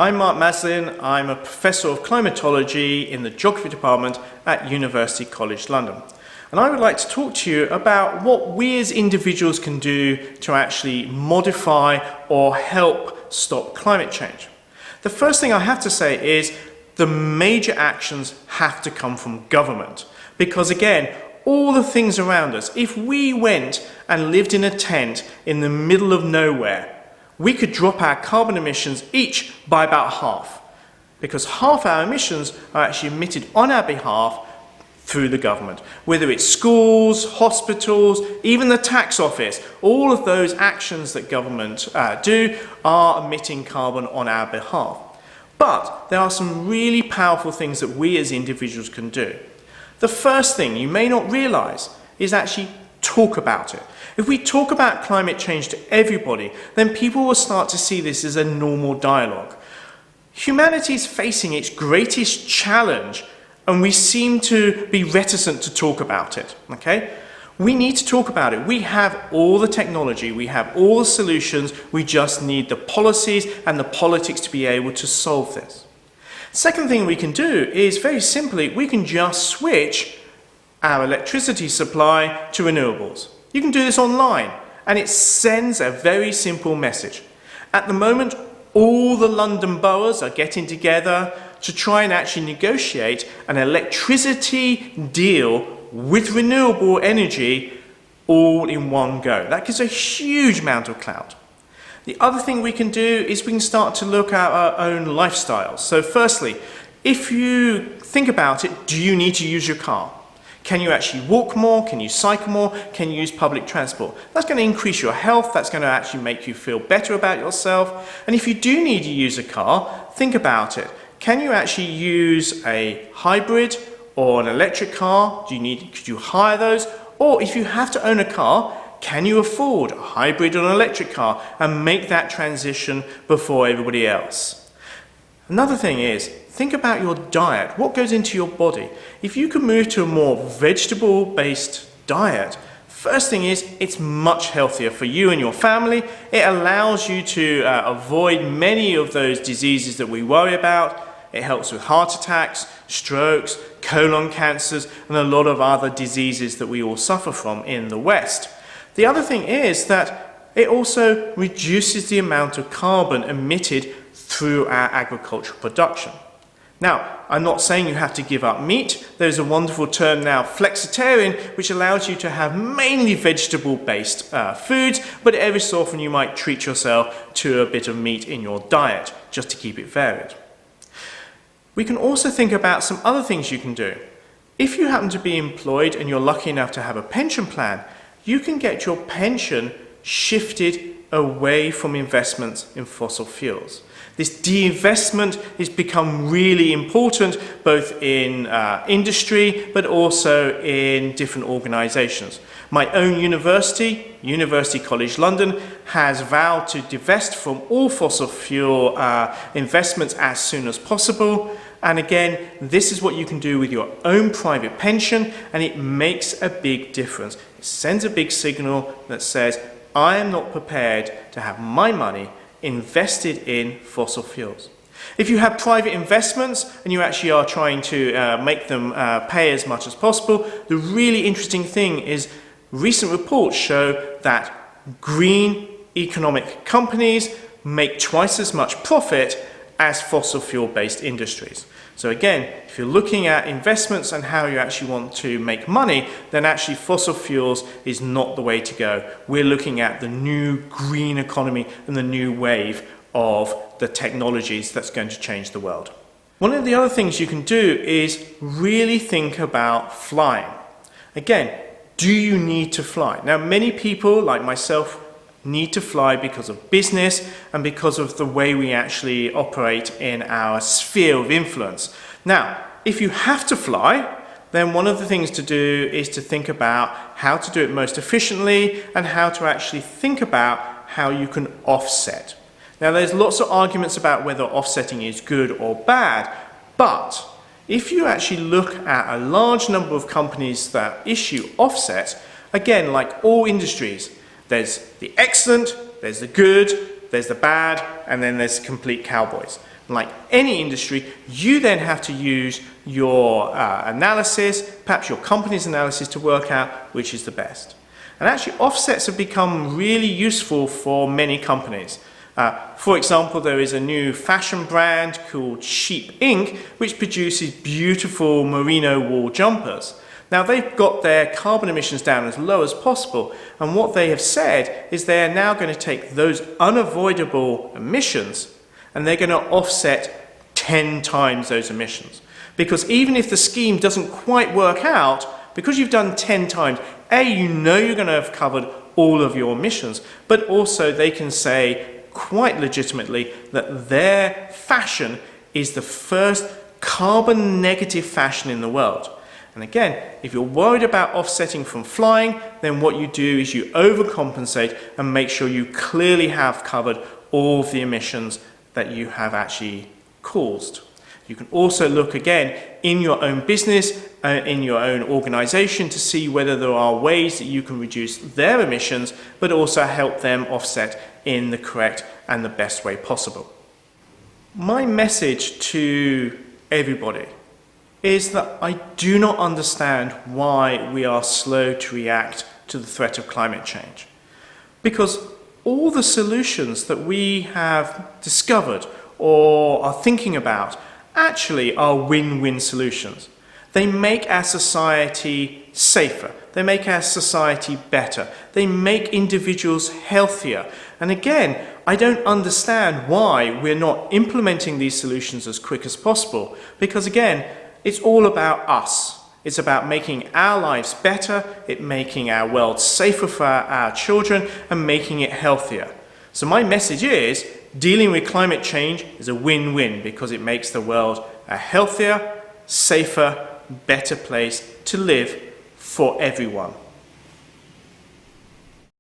I'm Mark Maslin. I'm a Professor of Climatology in the Geography Department at University College London. And I would like to talk to you about what we as individuals can do to actually modify or help stop climate change. The first thing I have to say is the major actions have to come from government. Because again, all the things around us, if we went and lived in a tent in the middle of nowhere, we could drop our carbon emissions each by about half, because half our emissions are actually emitted on our behalf through the government. Whether it's schools, hospitals, even the tax office, all of those actions that government do are emitting carbon on our behalf. But there are some really powerful things that we as individuals can do. The first thing you may not realize is actually talk about it. If we talk about climate change to everybody, then people will start to see this as a normal dialogue. Humanity is facing its greatest challenge, and we seem to be reticent to talk about it, okay? We need to talk about it. We have all the technology, we have all the solutions, we just need the policies and the politics to be able to solve this. Second thing we can do is, very simply, we can just switch our electricity supply to renewables. You can do this online, and it sends a very simple message. At the moment, all the London boroughs are getting together to try and actually negotiate an electricity deal with renewable energy all in one go. That gives a huge amount of clout. The other thing we can do is we can start to look at our own lifestyles. So firstly, if you think about it, do you need to use your car? Can you actually walk more? Can you cycle more? Can you use public transport? That's going to increase your health. That's going to actually make you feel better about yourself. And if you do need to use a car, think about it. Can you actually use a hybrid or an electric car? Could you hire those? Or if you have to own a car, can you afford a hybrid or an electric car and make that transition before everybody else? Another thing is, think about your diet. What goes into your body? If you can move to a more vegetable-based diet, first thing is, it's much healthier for you and your family. It allows you to avoid many of those diseases that we worry about. It helps with heart attacks, strokes, colon cancers, and a lot of other diseases that we all suffer from in the West. The other thing is that it also reduces the amount of carbon emitted through our agricultural production. Now, I'm not saying you have to give up meat. There's a wonderful term now, flexitarian, which allows you to have mainly vegetable-based foods, but every so often you might treat yourself to a bit of meat in your diet, just to keep it varied. We can also think about some other things you can do. If you happen to be employed and you're lucky enough to have a pension plan, you can get your pension shifted away from investments in fossil fuels. This de-investment has become really important both in industry but also in different organisations. My own university, University College London, has vowed to divest from all fossil fuel investments as soon as possible. And again, this is what you can do with your own private pension, and it makes a big difference. It sends a big signal that says, I am not prepared to have my money invested in fossil fuels. If you have private investments and you actually are trying to make them pay as much as possible, the really interesting thing is recent reports show that green economic companies make twice as much profit as fossil fuel-based industries. So again, if you're looking at investments and how you actually want to make money, then actually fossil fuels is not the way to go. We're looking at the new green economy and the new wave of the technologies that's going to change the world. One of the other things you can do is really think about flying. Again, do you need to fly? Now, many people, like myself, need to fly because of business and because of the way we actually operate in our sphere of influence. Now, if you have to fly, then one of the things to do is to think about how to do it most efficiently and how to actually think about how you can offset. Now, there's lots of arguments about whether offsetting is good or bad, but if you actually look at a large number of companies that issue offsets, again, like all industries, there's the excellent, there's the good, there's the bad, and then there's complete cowboys. Like any industry, you then have to use your analysis, perhaps your company's analysis, to work out which is the best. And actually, offsets have become really useful for many companies. For example, there is a new fashion brand called Sheep Inc., which produces beautiful merino wool jumpers. Now, they've got their carbon emissions down as low as possible, and what they have said is they are now going to take those unavoidable emissions and they're going to offset 10 times those emissions. Because even if the scheme doesn't quite work out, because you've done 10 times, you know you're going to have covered all of your emissions, but also they can say quite legitimately that their fashion is the first carbon negative fashion in the world. And again, if you're worried about offsetting from flying, then what you do is you overcompensate and make sure you clearly have covered all of the emissions that you have actually caused. You can also look again in your own business, in your own organization, to see whether there are ways that you can reduce their emissions, but also help them offset in the correct and the best way possible. My message to everybody is that I do not understand why we are slow to react to the threat of climate change. Because all the solutions that we have discovered or are thinking about actually are win-win solutions. They make our society safer. They make our society better. They make individuals healthier. And again, I don't understand why we're not implementing these solutions as quick as possible. Because again, it's all about us. It's about making our lives better, making our world safer for our children, and making it healthier. So my message is, dealing with climate change is a win-win because it makes the world a healthier, safer, better place to live for everyone.